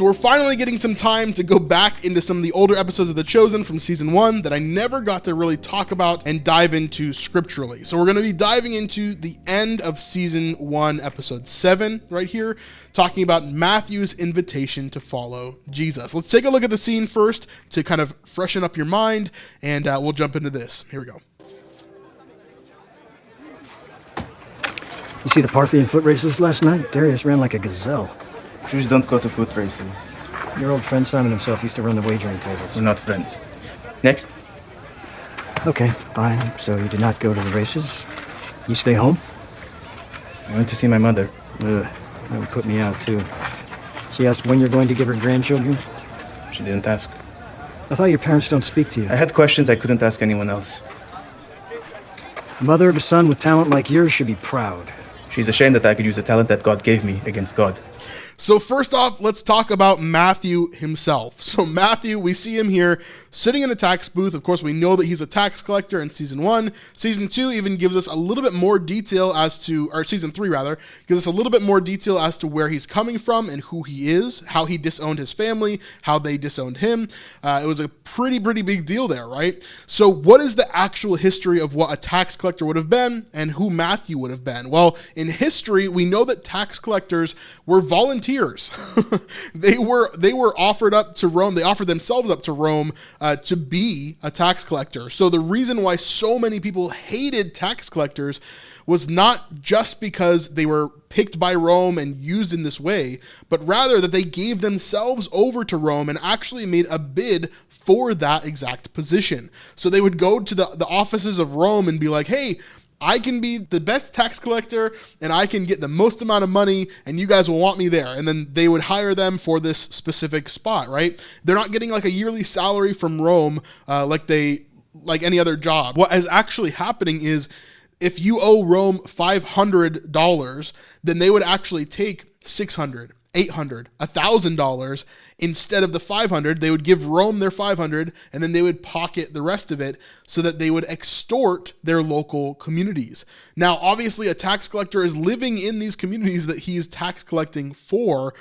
So we're finally getting some time to go back into some of the older episodes of The Chosen from season 1 that I never got to really talk about and dive into scripturally. So we're going to be diving into the end of season 1, episode 7 right here, talking about Matthew's invitation to follow Jesus. Let's take a look at the scene first to kind of freshen up your mind, and we'll jump into this. Here we go. You see the Parthian foot races last night? Darius ran like a gazelle. Jews don't go to foot races. Your old friend Simon himself used to run the wagering tables. We're not friends. Next. Okay, fine. So you did not go to the races? You stay home? I went to see my mother. Ugh, that would put me out, too. She asked when you're going to give her grandchildren? She didn't ask. I thought your parents don't speak to you. I had questions I couldn't ask anyone else. The mother of a son with talent like yours should be proud. She's ashamed that I could use the talent that God gave me against God. So first off, let's talk about Matthew himself. So Matthew, we see him here sitting in a tax booth. Of course, we know that he's a tax collector in season 1. Season 2 even gives us a little bit more detail as to, or season 3 rather, gives us a little bit more detail as to where he's coming from and who he is, how he disowned his family, how they disowned him. It was a pretty big deal there, right? So what is the actual history of what a tax collector would have been and who Matthew would have been? Well, in history, we know that tax collectors were volunteers. They were offered up to Rome. They offered themselves up to Rome to be a tax collector. So the reason why so many people hated tax collectors was not just because they were picked by Rome and used in this way, but rather that they gave themselves over to Rome and actually made a bid for that exact position. So they would go to the offices of Rome and be like, hey, I can be the best tax collector and I can get the most amount of money and you guys will want me there. And then they would hire them for this specific spot, right? They're not getting like a yearly salary from Rome like any other job. What is actually happening is if you owe Rome $500, then they would actually take $600. $800, $1,000 instead of the $500. They would give Rome their $500 and then they would pocket the rest of it so that they would extort their local communities. Now, obviously, a tax collector is living in these communities that he's tax collecting for,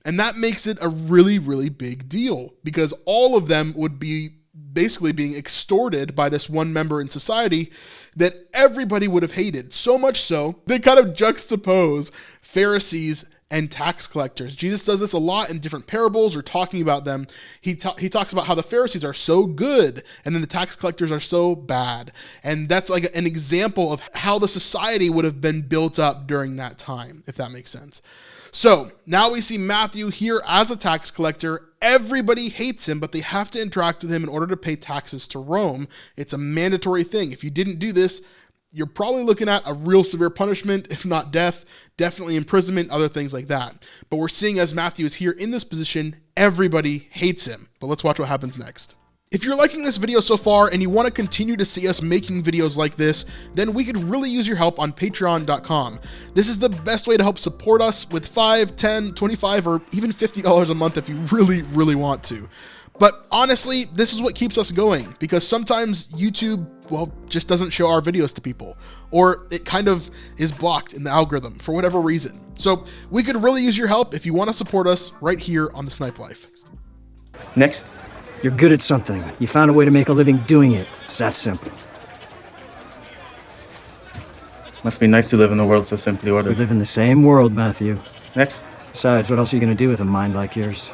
and that makes it a really big deal because all of them would be basically being extorted by this one member in society that everybody would have hated. So much so, they kind of juxtapose Pharisees and tax collectors. Jesus does this a lot in different parables or talking about them. He talks about how the Pharisees are so good and then the tax collectors are so bad. And that's like an example of how the society would have been built up during that time, if that makes sense. So now we see Matthew here as a tax collector. Everybody hates him, but they have to interact with him in order to pay taxes to Rome. It's a mandatory thing. If you didn't do this, you're probably looking at a real severe punishment, if not death, definitely imprisonment, other things like that. But we're seeing as Matthew is here in this position, everybody hates him. But let's watch what happens next. If you're liking this video so far and you want to continue to see us making videos like this, then we could really use your help on patreon.com. This is the best way to help support us with $5, $10, $25, or even $50 a month if you really want to. But honestly, this is what keeps us going because sometimes YouTube, well, just doesn't show our videos to people or it kind of is blocked in the algorithm for whatever reason. So we could really use your help if you want to support us right here on The Snipe Life. Next. You're good at something. You found a way to make a living doing it. It's that simple. Must be nice to live in a world so simply ordered. We live in the same world, Matthew. Next. Besides, what else are you going to do with a mind like yours?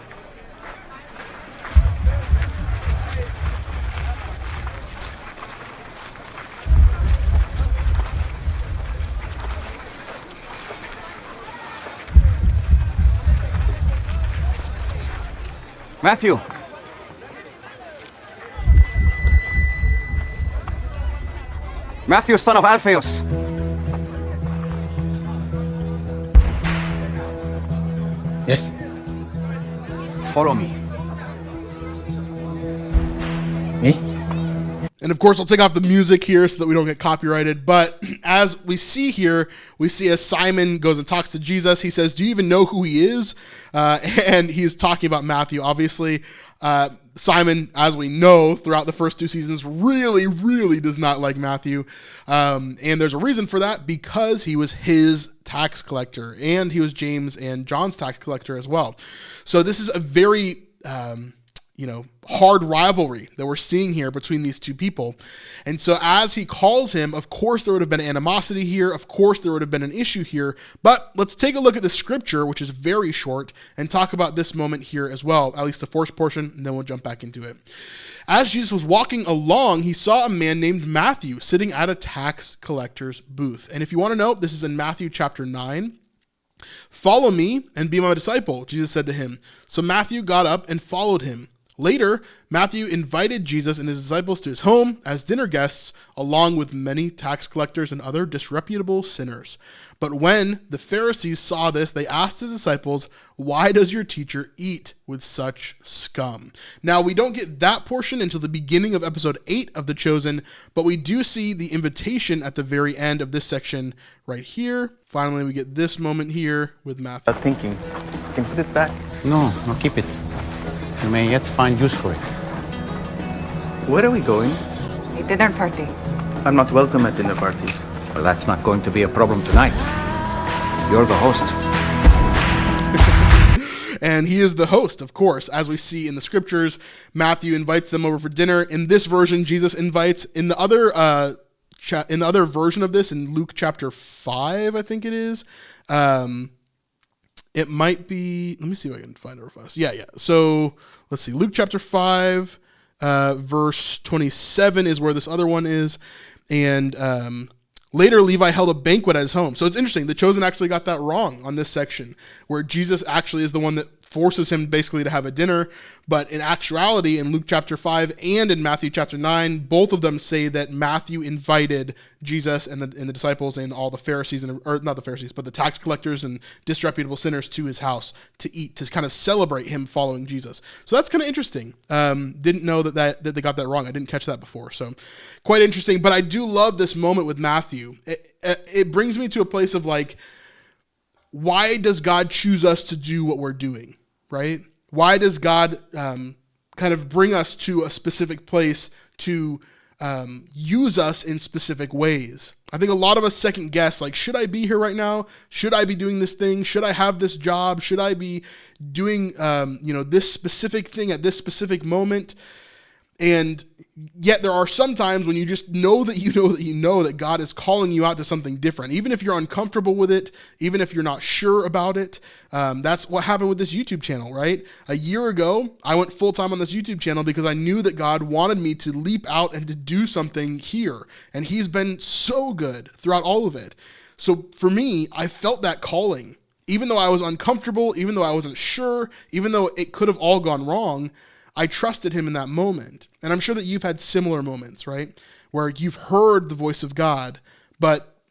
Matthew. Matthew, son of Alphaeus. Yes. Follow me. Me? And of course, I'll take off the music here so that we don't get copyrighted. But as we see here, we see as Simon goes and talks to Jesus, he says, do you even know who he is? And he's talking about Matthew, obviously. Simon, as we know throughout the first 2 seasons, really does not like Matthew. And there's a reason for that, because he was his tax collector, and he was James and John's tax collector as well. So this is a very, hard rivalry that we're seeing here between these two people. And so as he calls him, of course there would have been animosity here. Of course there would have been an issue here. But let's take a look at the scripture, which is very short, and talk about this moment here as well, at least the first portion, and then we'll jump back into it. As Jesus was walking along, he saw a man named Matthew sitting at a tax collector's booth. And if you want to know, this is in Matthew chapter 9. "Follow me and be my disciple," Jesus said to him. So Matthew got up and followed him. Later, Matthew invited Jesus and his disciples to his home as dinner guests, along with many tax collectors and other disreputable sinners. But when the Pharisees saw this, they asked his disciples, "Why does your teacher eat with such scum?" Now, we don't get that portion until the beginning of episode 8 of The Chosen, but we do see the invitation at the very end of this section right here. Finally, we get this moment here with Matthew. Thinking. You can put it back. No, keep it. You may yet find use for it. Where are we going? A dinner party. I'm not welcome at dinner parties. Well, that's not going to be a problem tonight. You're the host. And he is the host, of course. As we see in the scriptures, Matthew invites them over for dinner. In this version, Jesus invites. In the other version of this, in Luke chapter 5, I think it is, it might be, let me see if I can find it real fast. Yeah. So let's see. Luke chapter 5, verse 27 is where this other one is. And later, Levi held a banquet at his home. So it's interesting. The Chosen actually got that wrong on this section, where Jesus actually is the one that forces him basically to have a dinner. But in actuality, in Luke chapter 5 and in Matthew chapter 9, both of them say that Matthew invited Jesus and the disciples and all the Pharisees, or not the Pharisees, but the tax collectors and disreputable sinners to his house to eat, to kind of celebrate him following Jesus. So that's kind of interesting. Didn't know that they got that wrong. I didn't catch that before. So quite interesting. But I do love this moment with Matthew. It brings me to a place of like, why does God choose us to do what we're doing, right? Why does God kind of bring us to a specific place to use us in specific ways? I think a lot of us second guess, like, should I be here right now? Should I be doing this thing? Should I have this job? Should I be doing this specific thing at this specific moment? And yet there are some times when you just know that God is calling you out to something different, even if you're uncomfortable with it, even if you're not sure about it. That's what happened with this YouTube channel, right? A year ago, I went full-time on this YouTube channel because I knew that God wanted me to leap out and to do something here. And he's been so good throughout all of it. So for me, I felt that calling. Even though I was uncomfortable, even though I wasn't sure, even though it could have all gone wrong, I trusted him in that moment. And I'm sure that you've had similar moments, right? Where you've heard the voice of God, but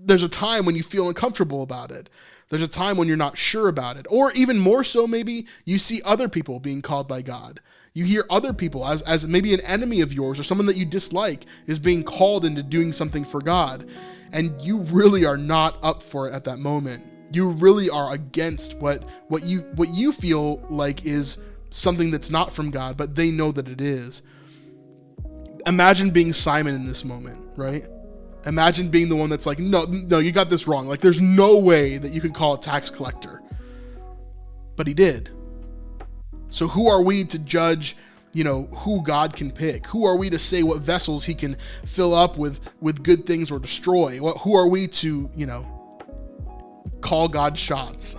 there's a time when you feel uncomfortable about it. There's a time when you're not sure about it. Or even more so, maybe you see other people being called by God. You hear other people as maybe an enemy of yours or someone that you dislike is being called into doing something for God. And you really are not up for it at that moment. You really are against what you feel like is something that's not from God, but they know that it is. Imagine being Simon in this moment, right? Imagine being the one that's like, no, you got this wrong. Like, there's no way that you could call a tax collector. But he did. So who are we to judge, who God can pick? Who are we to say what vessels he can fill up with good things or destroy? Who are we to, call God shots?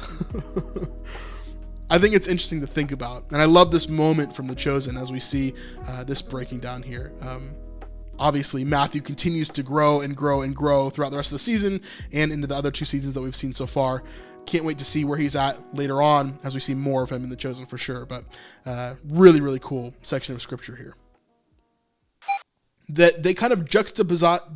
I think it's interesting to think about. And I love this moment from The Chosen as we see this breaking down here. Obviously, Matthew continues to grow and grow and grow throughout the rest of the season and into the other 2 seasons that we've seen so far. Can't wait to see where he's at later on as we see more of him in The Chosen for sure. But really, really cool section of scripture here. That they kind of juxtapose